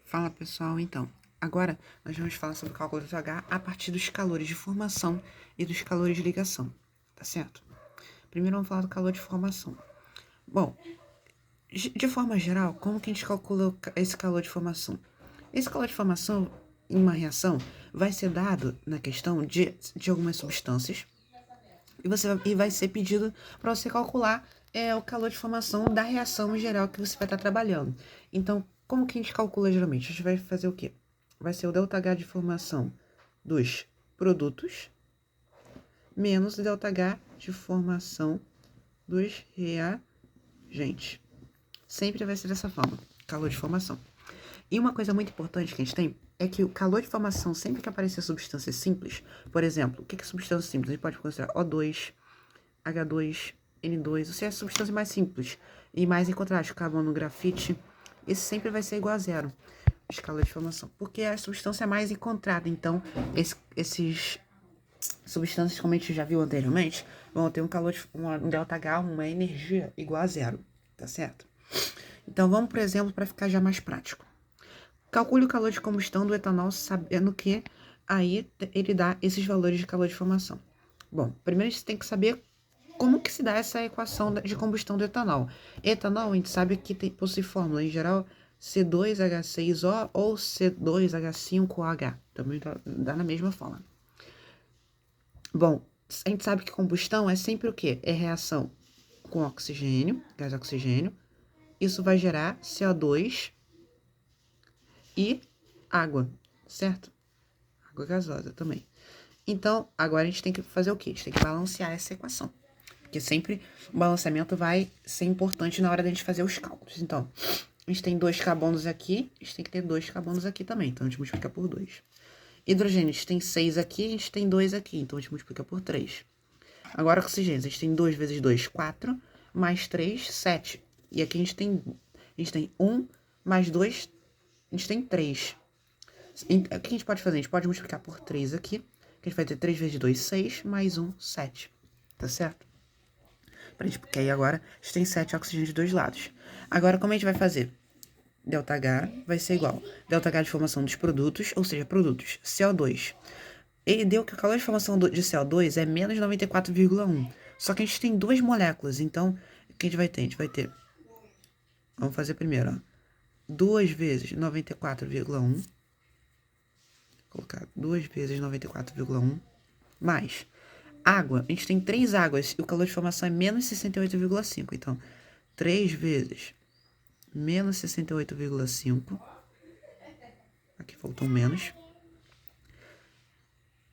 Fala pessoal, então, agora nós vamos falar sobre o cálculo do H a partir dos calores de formação e dos calores de ligação, tá certo? Primeiro vamos falar do calor de formação. Bom, de forma geral, como que a gente calcula esse calor de formação? Esse calor de formação em uma reação vai ser dado na questão de algumas substâncias e vai ser pedido para você calcular o calor de formação da reação em geral que você vai estar trabalhando. Então, como que a gente calcula geralmente? A gente vai fazer o quê? Vai ser o ΔH de formação dos produtos menos o ΔH de formação dos reagentes. Sempre vai ser dessa forma, calor de formação. E uma coisa muito importante que a gente tem é que o calor de formação, sempre que aparecer substâncias simples, por exemplo, o que é substância simples? A gente pode considerar O2, H2, N2, ou seja, a substância mais simples e mais encontradas, carbono, grafite, esse sempre vai ser igual a zero, escala de formação, porque é a substância mais encontrada. Então, esses substâncias, como a gente já viu anteriormente, vão ter um calor de um ΔH, uma energia igual a zero, tá certo? Então, vamos, por exemplo, para ficar já mais prático. Calcule o calor de combustão do etanol, sabendo que aí ele dá esses valores de calor de formação. Bom, primeiro a gente tem que saber como que se dá essa equação de combustão do etanol. Etanol, a gente sabe que possui fórmula, em geral, C2H6O ou C2H5OH. Também dá na mesma forma. Bom, a gente sabe que combustão é sempre o quê? É reação com oxigênio, gás oxigênio. Isso vai gerar CO2 e água, certo? Água gasosa também. Então, agora a gente tem que fazer o quê? A gente tem que balancear essa equação. Porque sempre o balanceamento vai ser importante na hora da gente fazer os cálculos. Então, a gente tem 2 carbonos aqui, a gente tem que ter 2 carbonos aqui também. Então, a gente multiplica por 2. Hidrogênio, a gente tem 6 aqui, a gente tem 2 aqui. Então, a gente multiplica por 3. Agora, oxigênio, a gente tem 2 vezes 2, 4. Mais 3, 7. E aqui a gente tem 1 mais 2, a gente tem 3. O que a gente pode fazer? A gente pode multiplicar por 3 aqui. Que a gente vai ter 3 vezes 2, 6. Mais 1, 7. Tá certo? Porque aí agora a gente tem 7 oxigênios de dois lados. Agora, como a gente vai fazer? ΔH vai ser igual. ΔH de formação dos produtos, ou seja, produtos, CO2. Ele deu que o calor de formação de CO2 é menos 94,1. Só que a gente tem duas moléculas, então, o que a gente vai ter? A gente vai ter, vamos fazer primeiro, ó. 2 vezes 94,1. Colocar 2 vezes 94,1. Mais água. A gente tem 3 águas e o calor de formação é menos 68,5. Então, 3 vezes menos 68,5. Aqui faltou um menos.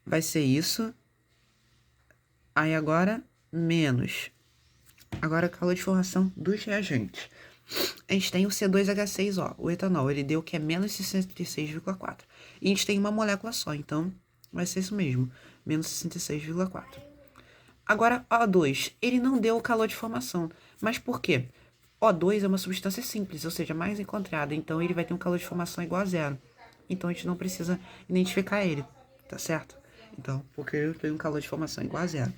Vai ser isso. Aí agora, menos. Agora, calor de formação dos reagentes. A gente tem o C2H6O, o etanol. Ele deu que é menos 66,4. E a gente tem uma molécula só, então vai ser isso mesmo. Menos 66,4. Agora, O2. Ele não deu o calor de formação. Mas por quê? O2 é uma substância simples, ou seja, mais encontrada. Então, ele vai ter um calor de formação igual a zero. Então, a gente não precisa identificar ele, tá certo? Então, porque ele tem um calor de formação igual a zero.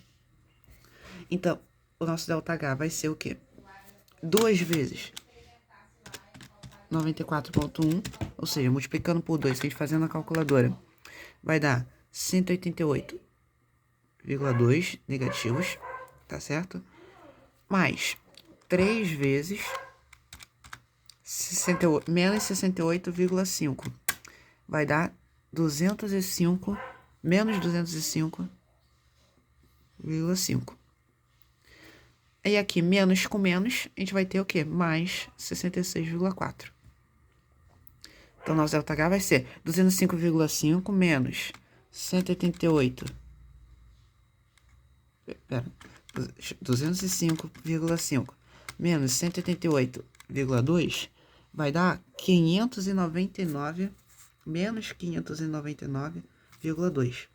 Então, o nosso ΔH vai ser o quê? 2 vezes 94,1, ou seja, multiplicando por 2, a gente fazendo a calculadora, vai dar 188,2 negativos, tá certo? Mais 3 vezes menos 68,5. Vai dar 205, menos 205,5. E aqui, menos com menos, a gente vai ter o quê? Mais 66,4. Então, nosso ΔH vai ser 205,5 menos 188. Pera. 205,5 menos 188,2 vai dar 599, menos 599,2.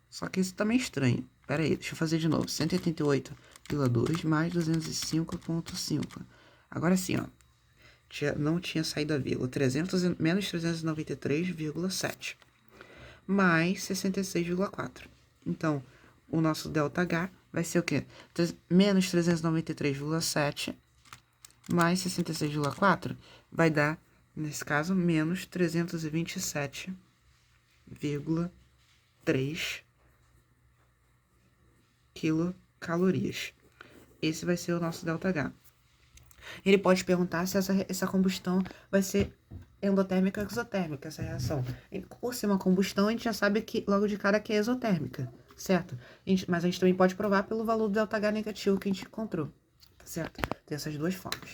Só que isso tá meio estranho. Pera aí, deixa eu fazer de novo. 188,2 mais 205,5. Agora sim, ó. Não tinha saído a vírgula. Menos 393,7. Mais 66,4. Então, o nosso ΔH vai ser o quê? Menos 393,7 mais 66,4 vai dar Nesse caso, menos 327,3 quilocalorias. Esse vai ser o nosso ΔH. Ele pode perguntar se essa combustão vai ser endotérmica ou exotérmica, essa reação. Por ser uma combustão, a gente já sabe que logo de cara que é exotérmica, certo? Mas a gente também pode provar pelo valor do ΔH negativo que a gente encontrou, tá certo? Tem essas duas formas.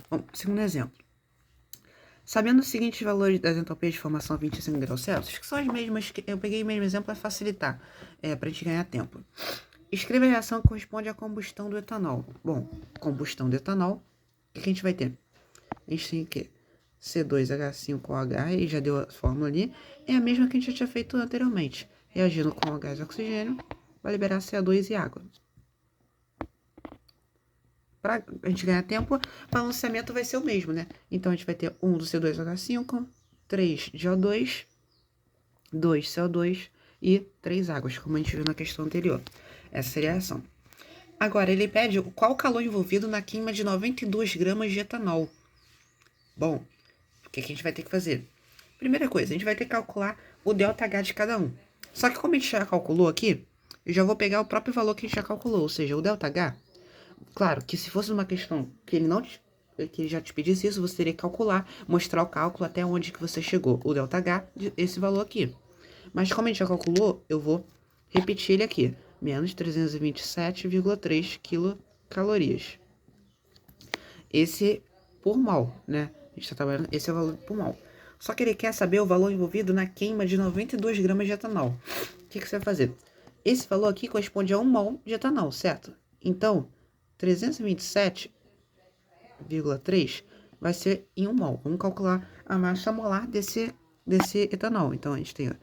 Bom, segundo exemplo. Sabendo os seguintes valores das entropias de formação a 25 graus Celsius, que são as mesmas que eu peguei o mesmo exemplo para facilitar, para a gente ganhar tempo. Escreva a reação que corresponde à combustão do etanol. Bom, combustão do etanol, o que a gente vai ter? A gente tem o quê? C2H5OH, e já deu a fórmula ali, é a mesma que a gente já tinha feito anteriormente. Reagindo com o gás e oxigênio, vai liberar CO2 e água. Para a gente ganhar tempo, o balanceamento vai ser o mesmo, né? Então, a gente vai ter 1 do C2H5, 3 de O2, 2 CO2 e 3 águas, como a gente viu na questão anterior. Essa seria a reação. Agora, ele pede qual o calor envolvido na queima de 92 gramas de etanol. Bom, o que a gente vai ter que fazer? Primeira coisa, a gente vai ter que calcular o ΔH de cada um. Só que como a gente já calculou aqui, eu já vou pegar o próprio valor que a gente já calculou, ou seja, o ΔH. Claro que se fosse uma questão que ele já te pedisse isso, você teria que calcular, mostrar o cálculo até onde que você chegou, o ΔH, esse valor aqui. Mas como a gente já calculou, eu vou repetir ele aqui, menos 327,3 quilocalorias. Esse por mol, né? A gente tá trabalhando, esse é o valor por mol. Só que ele quer saber o valor envolvido na queima de 92 gramas de etanol. O que você vai fazer? Esse valor aqui corresponde a 1 mol de etanol, certo? Então, 327,3 vai ser em 1 mol. Vamos calcular a massa molar desse etanol. Então, a gente tem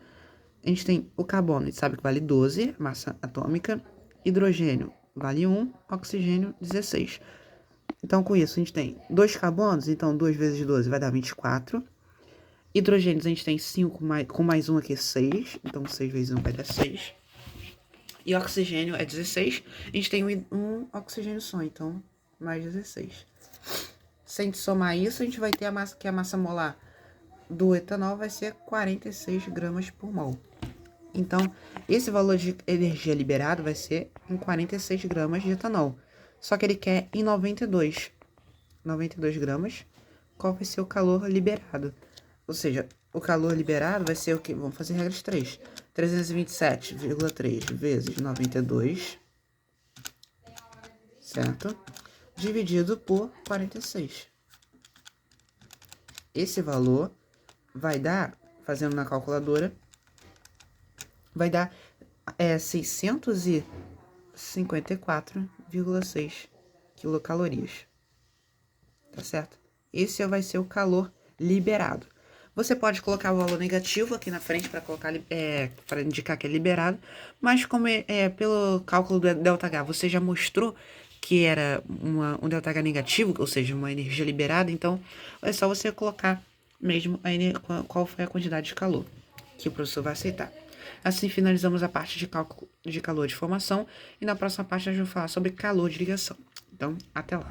o carbono, a gente sabe que vale 12, massa atômica. Hidrogênio vale 1, oxigênio 16. Então, com isso, a gente tem 2 carbonos, então 2 vezes 12 vai dar 24. Hidrogênios, a gente tem 5 com mais 1 aqui, 6. Então, 6 vezes 1 vai dar 6. E oxigênio é 16. A gente tem um oxigênio só, então mais 16. Se a gente somar isso, a gente vai ter a massa molar do etanol vai ser 46 gramas por mol. Então, esse valor de energia liberado vai ser em 46 gramas de etanol. Só que ele quer em 92 gramas, qual vai ser o calor liberado. Ou seja, o calor liberado vai ser o quê? Vamos fazer regras 3. 327,3 vezes 92, certo? Dividido por 46. Esse valor vai dar, fazendo na calculadora, vai dar 654,6 quilocalorias. Tá certo? Esse vai ser o calor liberado. Você pode colocar o valor negativo aqui na frente para para indicar que é liberado, mas como pelo cálculo do ΔH você já mostrou que era um ΔH negativo, ou seja, uma energia liberada, então é só você colocar mesmo qual foi a quantidade de calor que o professor vai aceitar. Assim finalizamos a parte de cálculo de calor de formação e na próxima parte a gente vai falar sobre calor de ligação. Então, até lá.